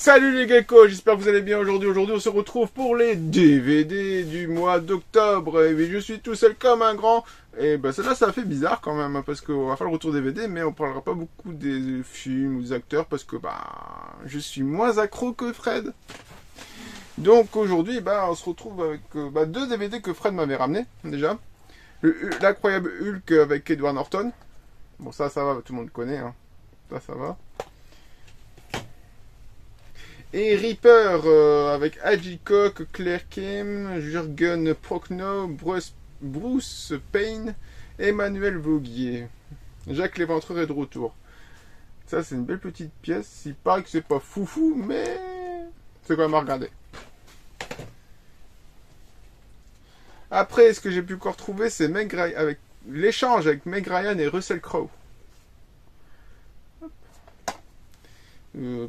Salut les geckos, j'espère que vous allez bien aujourd'hui. Aujourd'hui, on se retrouve pour les DVD du mois d'octobre. Et je suis tout seul comme un grand. Et ben celle-là, ça fait bizarre quand même, parce qu'on va faire le retour DVD, mais on parlera pas beaucoup des films ou des acteurs, parce que je suis moins accro que Fred. Donc aujourd'hui, on se retrouve avec deux DVD que Fred m'avait ramené déjà. L'incroyable Hulk avec Edward Norton. Bon, ça va, tout le monde connaît, hein. Ça va. Et Reaper avec Haji Cock, Claire Kim, Jürgen Prochnow, Bruce Payne, Emmanuel Vaugier. Jacques Léventreur est de retour. Ça, c'est une belle petite pièce. Il paraît que c'est pas foufou, mais c'est quand même à regarder. Après, ce que j'ai pu encore trouver, c'est avec l'échange avec Meg Ryan et Russell Crowe.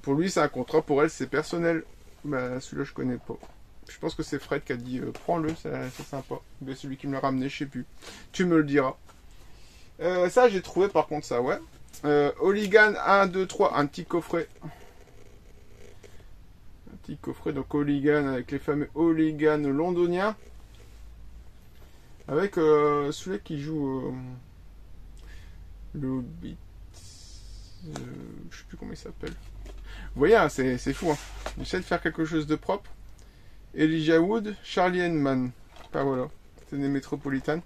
Pour lui, c'est un contrat. Pour elle, c'est personnel. Celui-là, je connais pas. Je pense que c'est Fred qui a dit prends-le, c'est sympa. Mais celui qui me l'a ramené, je sais plus. Tu me le diras. Ça, j'ai trouvé par contre ça, ouais. Hooligan 1, 2, 3, un petit coffret. Un petit coffret, donc Hooligan avec les fameux Hooligan londoniens. Avec celui qui joue le Hobbit. Je sais plus comment il s'appelle. Vous voyez, hein, c'est fou. Hein. J'essaie de faire quelque chose de propre. Elijah Wood, Charlie Henman. Voilà. C'est des métropolitanes.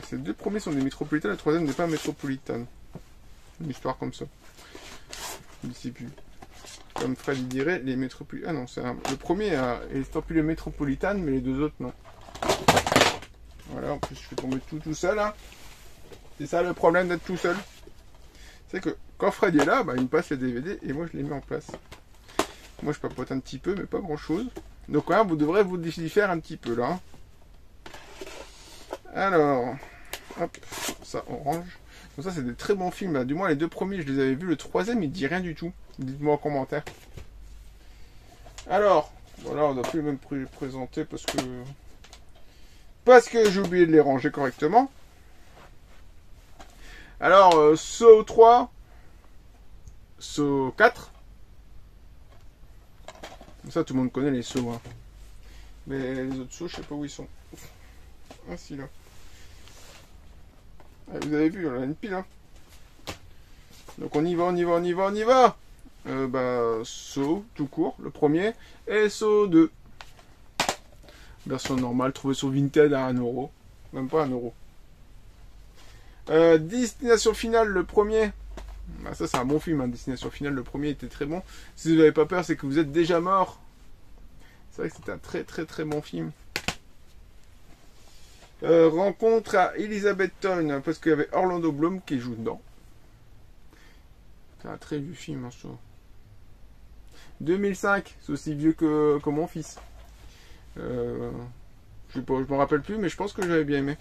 Ces deux premiers sont des métropolitanes, le troisième n'est pas métropolitane. Une histoire comme ça. Je ne sais plus. Comme Fred il dirait, les métropolitanes. Ah non, le premier est estampillé métropolitane, mais les deux autres non. Voilà, en plus je fais tomber tout seul. Hein. C'est ça le problème d'être tout seul. C'est que quand Fred est là, il me passe les DVD et moi je les mets en place. Moi je papote un petit peu, mais pas grand chose. Donc là, vous devrez vous y faire un petit peu là. Alors, hop, ça orange. Donc ça c'est des très bons films. Là. Du moins les deux premiers je les avais vus. Le troisième il dit rien du tout. Dites-moi en commentaire. Alors, voilà, on n'a plus le même présenter parce que j'ai oublié de les ranger correctement. Alors, Saw 3, Saw 4. Ça, tout le monde connaît les Saw. Hein. Mais les autres Saw, je sais pas où ils sont. Ah, si, là. Ah, vous avez vu, on a une pile. Hein. Donc, on y va. Saw, tout court, le premier. Et Saw 2. Version normale, trouvée sur Vinted à 1€. Même pas 1€. Destination finale, le premier. Ça c'est un bon film, hein. Destination finale, le premier était très bon. Si vous n'avez pas peur, c'est que vous êtes déjà mort. C'est vrai que c'est un très bon film. Rencontre à Elizabethton, parce qu'il y avait Orlando Bloom qui joue dedans. C'est un très vieux film, hein, je trouve. 2005, c'est aussi vieux que mon fils. Je me rappelle plus, mais je pense que j'avais bien aimé.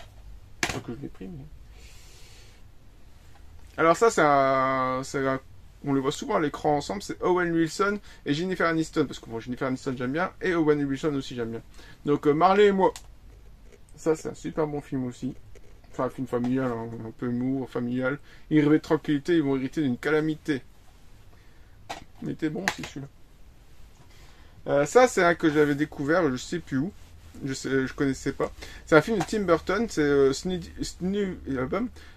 Pas que je l'ai pris, mais... Alors ça, on les voit souvent à l'écran ensemble, c'est Owen Wilson et Jennifer Aniston, parce que bon, Jennifer Aniston j'aime bien, et Owen Wilson aussi j'aime bien. Donc Marley et moi, ça c'est un super bon film aussi. Enfin un film familial, hein, un peu humour, familial. Ils rêvaient de tranquillité, ils vont hériter d'une calamité. Il était bon aussi celui-là. Ça c'est un que j'avais découvert, je sais plus où. Je connaissais pas. C'est un film de Tim Burton, c'est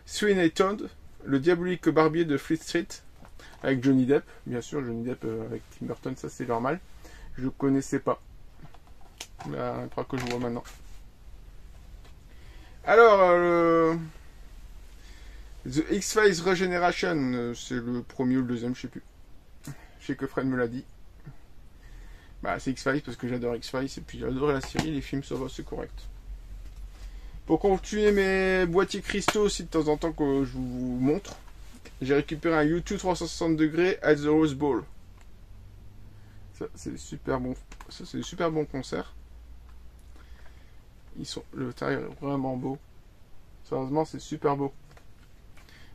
Sweeney Todd. Le diabolique barbier de Fleet Street, avec Johnny Depp, bien sûr, Johnny Depp avec Tim Burton, ça c'est normal. Je connaissais pas. Il faudra que je vois maintenant. Alors, The X-Files Regeneration, c'est le premier ou le deuxième, je sais plus. Je sais que Fred me l'a dit. C'est X-Files parce que j'adore X-Files et puis j'adore la série, les films ça va, c'est correct. Pour continuer mes boîtiers cristaux aussi de temps en temps que je vous montre, j'ai récupéré un U2 360 degrés at the Rose Bowl. Ça c'est des super bons concerts. Le taille est vraiment beau. Sérieusement c'est super beau.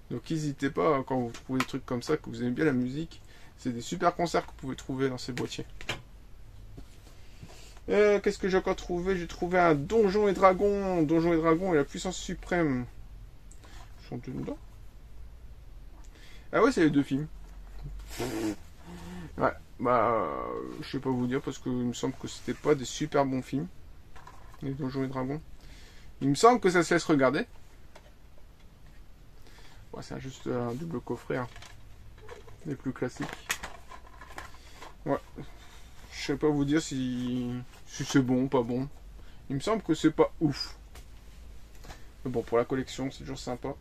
Donc n'hésitez pas hein, quand vous trouvez des trucs comme ça, que vous aimez bien la musique. C'est des super concerts que vous pouvez trouver dans ces boîtiers. Qu'est-ce que j'ai encore trouvé? J'ai trouvé un Donjons et Dragons. Donjons et Dragons et la puissance suprême. Ils sont deux dedans. Ah ouais, c'est les deux films. Ouais, bah, je sais pas vous dire parce qu'il me semble que c'était pas des super bons films, les Donjons et Dragons. Il me semble que ça se laisse regarder. Ouais, c'est juste un double coffret, hein. Les plus classiques. Ouais, je sais pas vous dire si c'est bon ou pas bon. Il me semble que c'est pas ouf. Mais bon, pour la collection, c'est toujours sympa.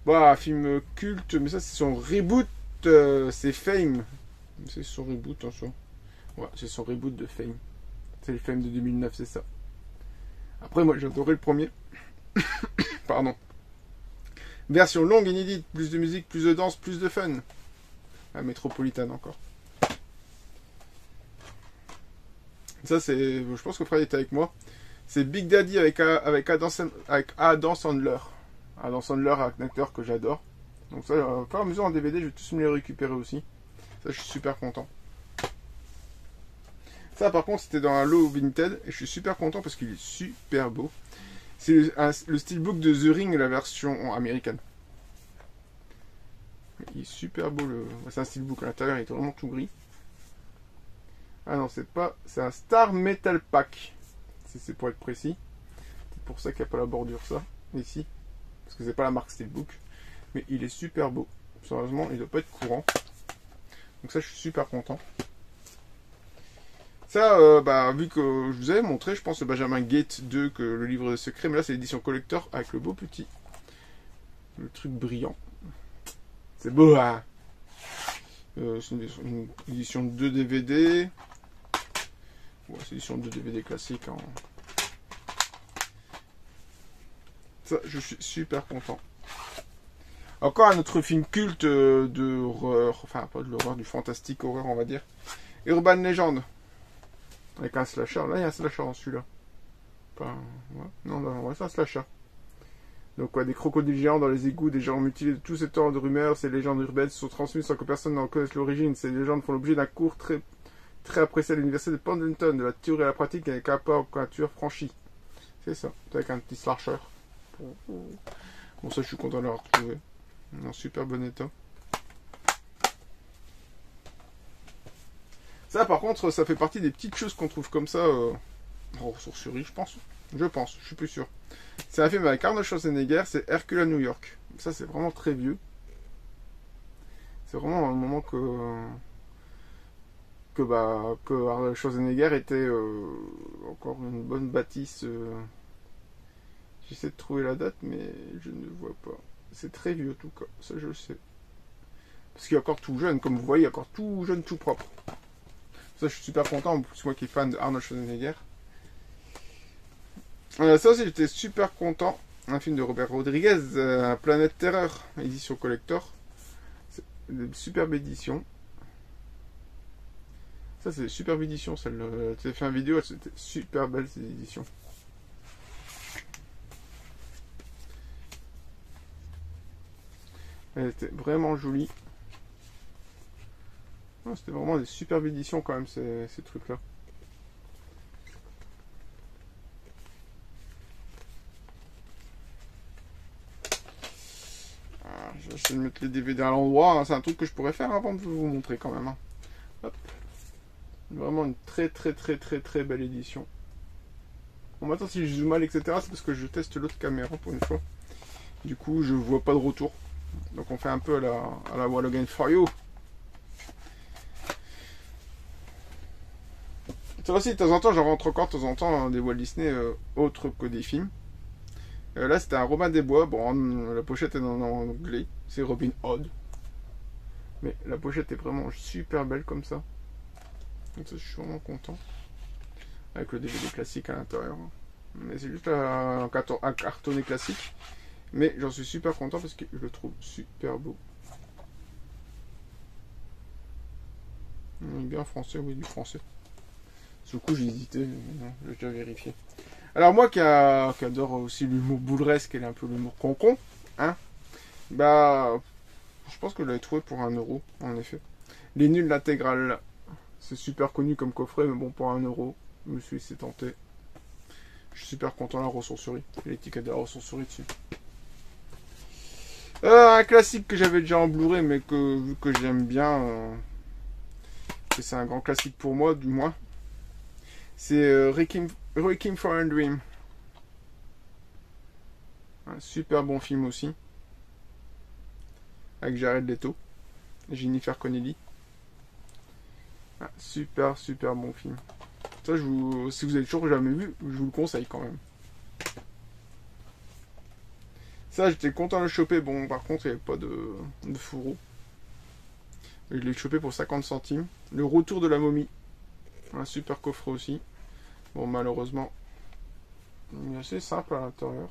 Bah, film culte, mais ça c'est son reboot, c'est Fame. C'est son reboot, attention. Ouais, c'est son reboot de Fame. C'est le Fame de 2009, c'est ça. Après, moi j'ai adoré le premier. Pardon. Version longue, inédite, plus de musique, plus de danse, plus de fun. La métropolitaine encore. Ça c'est, je pense que Fred était avec moi. C'est Big Daddy avec Adam Sandler. Adam Sandler, un acteur que j'adore. Donc ça, au fur et à mesure en DVD, je vais tous me les récupérer aussi. Ça, je suis super content. Ça, par contre, c'était dans un lot Vinted. Et je suis super content parce qu'il est super beau. C'est le steelbook de The Ring, la version américaine. Il est super beau. C'est un steelbook à l'intérieur, il est vraiment tout gris. Ah non, c'est pas... C'est un Star Metal Pack. Si c'est pour être précis. C'est pour ça qu'il n'y a pas la bordure, ça. Ici. Parce que c'est pas la marque Steelbook. Mais il est super beau. Sérieusement, il doit pas être courant. Donc ça, je suis super content. Ça, bah, vu que je vous avais montré, je pense, le Benjamin Gate 2, que le livre de secret. Mais là, c'est l'édition collector avec le beau petit. Le truc brillant. C'est beau, hein. C'est une édition de 2 DVD. Ouais, c'est l'édition de 2 DVD classique. Hein. Ça, je suis super content. Encore un autre film culte d'horreur, enfin pas de l'horreur, du fantastique horreur on va dire. Urban Legend. Avec un slasher. Là il y a un slasher dans celui-là. Enfin, ouais. Non, ouais, c'est un slasher. Donc ouais, des crocodiles géants dans les égouts, des gens mutilés de tous ces torrents de rumeurs, ces légendes urbaines sont transmises sans que personne n'en connaisse l'origine. Ces légendes font l'objet d'un cours très apprécié à l'université de Pendleton, de la théorie à la pratique avec un pas en tueur franchi. C'est ça, avec un petit slasher. Bon ça je suis content de l'avoir retrouvé. En super bon état. Ça par contre ça fait partie des petites choses qu'on trouve comme ça en ressourcerie je pense. Je suis plus sûr. C'est un film avec Arnold Schwarzenegger, c'est Hercule à New York. Ça c'est vraiment très vieux. C'est vraiment un moment que Arnold Schwarzenegger était encore une bonne bâtisse. J'essaie de trouver la date mais je ne vois pas. C'est très vieux en tout cas, ça je le sais. Parce qu'il est encore tout jeune, comme vous voyez, encore tout jeune, tout propre. Ça je suis super content, en plus moi qui est fan de Arnold Schwarzenegger. Ça aussi j'étais super content. Un film de Robert Rodriguez, Planète Terreur, édition collector. C'est une superbe édition. Ça c'est une superbe édition celle-là. Tu as fait une vidéo, c'était super belle cette édition. Elle était vraiment jolie. C'était vraiment des superbes éditions quand même ces trucs-là. Je vais essayer de mettre les DVD à l'endroit. Hein. C'est un truc que je pourrais faire avant de vous montrer quand même. Hein. Hop. Vraiment une très belle édition. Bon maintenant si je zoome mal etc c'est parce que je teste l'autre caméra pour une fois. Du coup je vois pas de retour. Donc on fait un peu à la Wall Again for You. Ça aussi de temps en temps j'en rentre encore de temps en temps des Walt Disney autres que des films. Là c'était un Robin des Bois. Bon la pochette est en anglais. C'est Robin Hood. Mais la pochette est vraiment super belle comme ça. Donc ça, je suis vraiment content. Avec le DVD classique à l'intérieur. Mais c'est juste un cartonné classique. Mais j'en suis super content parce que je le trouve super beau. Il est bien français, oui, du français. Sur le coup, j'ai hésité, mais non, j'ai déjà vérifié. Alors, moi qui adore aussi l'humour bouleresque et un peu l'humour concon, hein, bah, je pense que je l'avais trouvé pour 1€, en effet. Les Nuls, l'intégrale, c'est super connu comme coffret, mais bon, pour 1€, je me suis laissé tenter. Je suis super content de la ressourcerie. L'étiquette de la ressourcerie dessus. Un classique que j'avais déjà en Blu-ray, mais vu que j'aime bien, C'est un grand classique pour moi, du moins. C'est Requiem for a Dream. Un super bon film aussi. Avec Jared Leto. Jennifer Connelly. Un super bon film. Ça, si vous avez toujours jamais vu, je vous le conseille quand même. Ça, j'étais content de le choper. Bon, par contre, il n'y avait pas de fourreau. Je l'ai chopé pour 50 centimes. Le retour de la momie. Un super coffret aussi. Bon, malheureusement, il est assez simple à l'intérieur.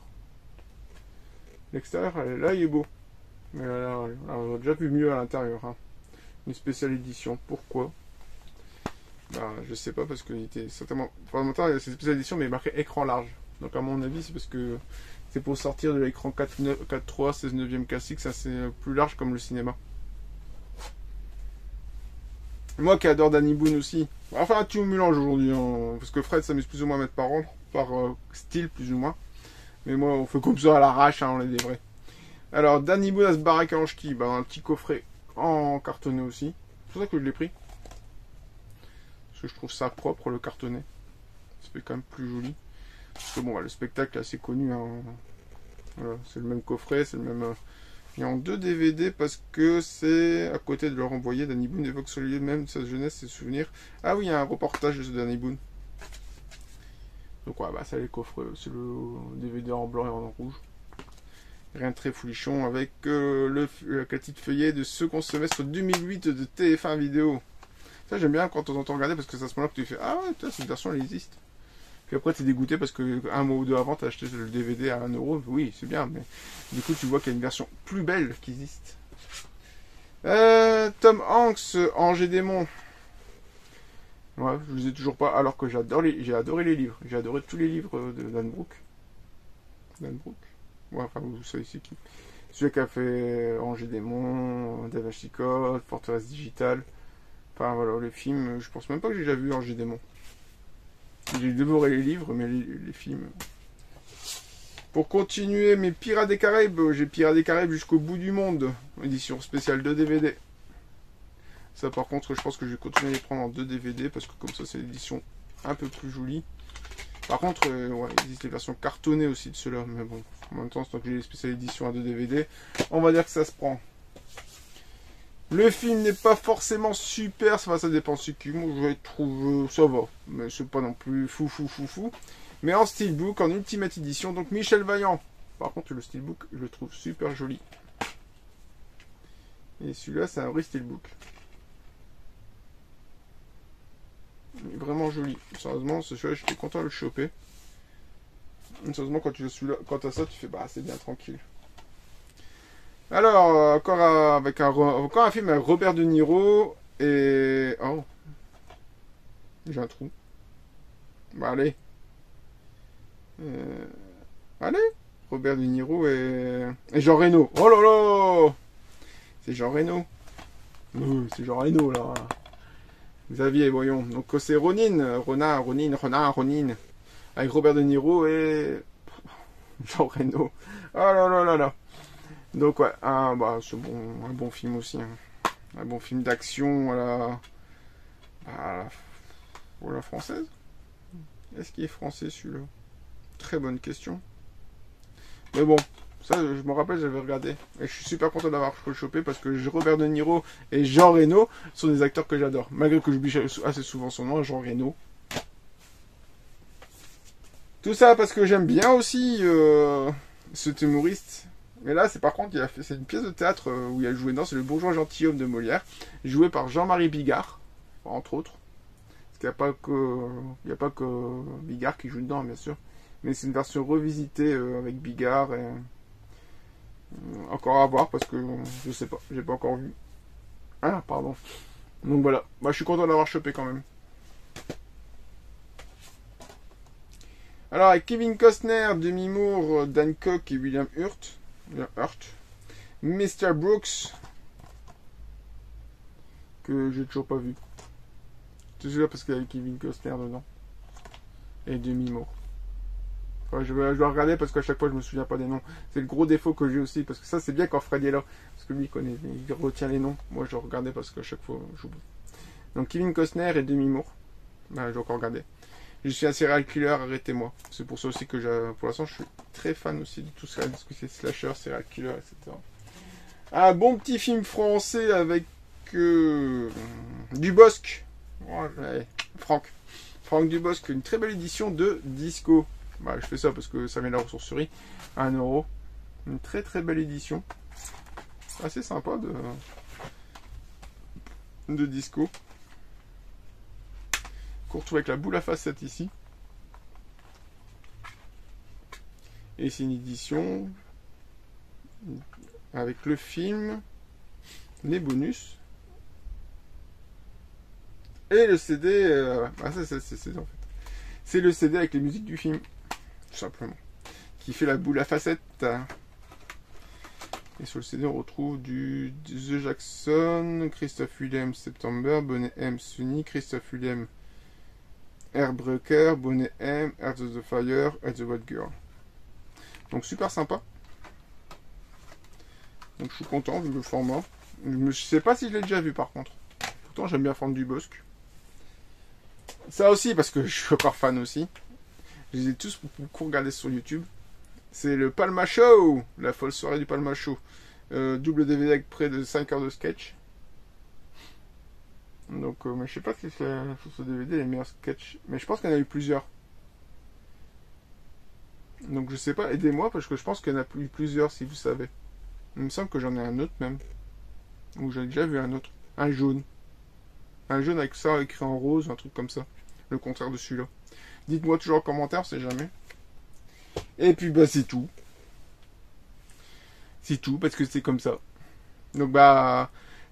L'extérieur, là, il est beau. Mais là, on a déjà vu mieux à l'intérieur. Hein. Une spéciale édition. Pourquoi? Bah, je sais pas, parce qu'il était certainement... Enfin, en même temps, il y a cette spéciale édition, mais il est marqué écran large. Donc, à mon avis, c'est parce que c'est pour sortir de l'écran 4.3, 16 neuvième classique, ça c'est plus large comme le cinéma. Moi qui adore Danny Boone aussi. Enfin, tu me mélanges aujourd'hui, hein, parce que Fred s'amuse plus ou moins à mettre par ordre, par style plus ou moins. Mais moi, on fait comme ça à l'arrache, hein, on est des vrais. Alors, Danny Boone à ce baraque à Anchki, bah, un petit coffret en cartonné aussi. C'est pour ça que je l'ai pris. Parce que je trouve ça propre, le cartonné. Ça fait quand même plus joli. Parce que bon, le spectacle est assez connu. Hein. Voilà, c'est le même coffret, c'est le même... Il y a en 2 DVD parce que c'est à côté de leur envoyer. Danny Boone évoque sur lui-même sa jeunesse, ses souvenirs. Ah oui, il y a un reportage de Danny Boone. Donc ouais, bah ça les coffres, c'est le DVD en blanc et en rouge. Rien de très foulichon avec la petite feuillet de second semestre 2008 de TF1 vidéo. Ça j'aime bien quand on entend regarder parce que c'est à ce moment-là que tu fais ah ouais, putain, cette version elle existe. Puis après t'es dégoûté parce que un mois ou deux avant t'as acheté le DVD à 1€. Oui c'est bien, mais du coup tu vois qu'il y a une version plus belle qui existe. Tom Hanks, Angers Démon. Ouais, je les ai toujours pas, alors que j'ai adoré les livres. J'ai adoré tous les livres de Dan Brook. Dan Brook. Ouais, enfin vous savez c'est qui. Celui qui a fait Angers Démon, Da Vinci Code, Forteresse Digitale. Enfin voilà, les films, je pense même pas que j'ai déjà vu Angers Démon. J'ai dévoré les livres, mais les films... Pour continuer mes Pirates des Caraïbes, j'ai Pirates des Caraïbes jusqu'au bout du monde. Édition spéciale 2 DVD. Ça par contre, je pense que je vais continuer à les prendre en 2 DVD, parce que comme ça c'est l'édition un peu plus jolie. Par contre, ouais, il existe les versions cartonnées aussi de ceux-là, mais bon, en même temps, c'est tant que j'ai les spéciales éditions à 2 DVD, on va dire que ça se prend. Le film n'est pas forcément super, ça dépend de ce qui, moi je trouve ça va, mais c'est pas non plus fou. Mais en steelbook, en ultimate edition, donc Michel Vaillant. Par contre, le steelbook, je le trouve super joli. Et celui-là, c'est un vrai steelbook. Il est vraiment joli. Sérieusement, celui-là, j'étais content de le choper. Sérieusement, quand tu as ça, tu fais bah c'est bien tranquille. Alors, encore un film avec Robert De Niro et... Oh. J'ai un trou. Bah allez. Allez. Robert De Niro et Jean Reno. Oh là là. C'est Jean Reno. C'est Jean Reno là. Xavier, voyons. Donc c'est Ronin. Avec Robert De Niro et... Jean Reno. Oh là là là là. Donc ouais, bah, c'est bon, un bon film aussi. Hein. Un bon film d'action à la française. Est-ce qu'il est français celui-là? Très bonne question. Mais bon, ça je me rappelle, j'avais regardé. Et je suis super content d'avoir chopé parce que Robert De Niro et Jean Reno sont des acteurs que j'adore. Malgré que j'oublie assez souvent son nom, Jean Reno. Tout ça parce que j'aime bien aussi cet humoriste. Mais là, c'est par contre, c'est une pièce de théâtre où il a joué dedans, c'est Le Bourgeois Gentilhomme de Molière, joué par Jean-Marie Bigard, entre autres. Parce qu'il n'y a pas que Bigard qui joue dedans, bien sûr. Mais c'est une version revisitée avec Bigard. Et, encore à voir, parce que je sais pas, j'ai pas encore vu. Ah, pardon. Donc voilà, bah, je suis content d'avoir chopé quand même. Alors, avec Kevin Costner, Demi Moore, Dan Cook et William Hurt. Mr. Brooks, que j'ai toujours pas vu. C'est celui-là parce qu'il y avait Kevin Costner dedans. Et Demi Moore. Enfin, je dois regarder parce qu'à chaque fois je me souviens pas des noms. C'est le gros défaut que j'ai aussi. Parce que ça c'est bien quand Fred est là. Parce que lui il retient les noms. Moi je regardais parce qu'à chaque fois j'oublie. Donc Kevin Costner et Demi Moore. J'ai encore regardé. Je suis un serial killer, arrêtez-moi. C'est pour ça aussi que pour l'instant je suis très fan aussi de tout ça, de ce que c'est slasher, serial killer, etc. Un bon petit film français avec Dubosc. Ouais, Franck Dubosc, une très belle édition de Disco. Je fais ça parce que ça vient de la ressourcerie. 1€. Une très très belle édition. Assez sympa de Disco. Qu'on retrouve avec la boule à facettes ici. Et c'est une édition avec le film, les bonus et le CD. C'est le CD en fait. C'est le CD avec les musiques du film, tout simplement, qui fait la boule à facettes. Et sur le CD, on retrouve du The Jackson, Christophe Willem, September, Bonnet M, Sunny, Christophe Willem, Airbreaker, Bonnet M, Heart of the Fire et The White Girl. Donc super sympa. Donc je suis content vu le format. Je sais pas si je l'ai déjà vu par contre. Pourtant j'aime bien Franck Dubosc. Ça aussi parce que je suis encore fan aussi. Je les ai tous beaucoup regardés sur YouTube. C'est le Palma Show, la folle soirée du Palma Show. Double DVD avec près de 5 heures de sketch. Donc, mais je sais pas si c'est sur ce DVD les meilleurs sketchs. Mais je pense qu'il y en a eu plusieurs. Donc je sais pas, aidez-moi parce que je pense qu'il y en a eu plusieurs si vous savez. Il me semble que j'en ai un autre même. Ou j'ai déjà vu un autre. Un jaune. Un jaune avec ça écrit en rose, un truc comme ça. Le contraire de celui-là. Dites-moi toujours en commentaire, c'est jamais. Et puis c'est tout. C'est tout parce que c'est comme ça. Donc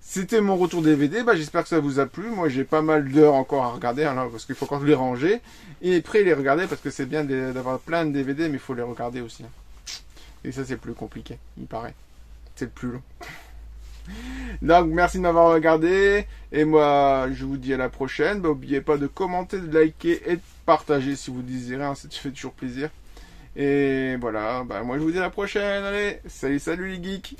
c'était mon retour DVD. J'espère que ça vous a plu. Moi j'ai pas mal d'heures encore à regarder parce qu'il faut encore les ranger. Et après les regarder parce que c'est bien d'avoir plein de DVD mais il faut les regarder aussi. Et ça c'est plus compliqué, il paraît. C'est le plus long. Donc merci de m'avoir regardé. Et moi je vous dis à la prochaine. N'oubliez pas de commenter, de liker et de partager si vous désirez. Ça fait toujours plaisir. Et voilà, moi je vous dis à la prochaine. Allez, salut les geeks.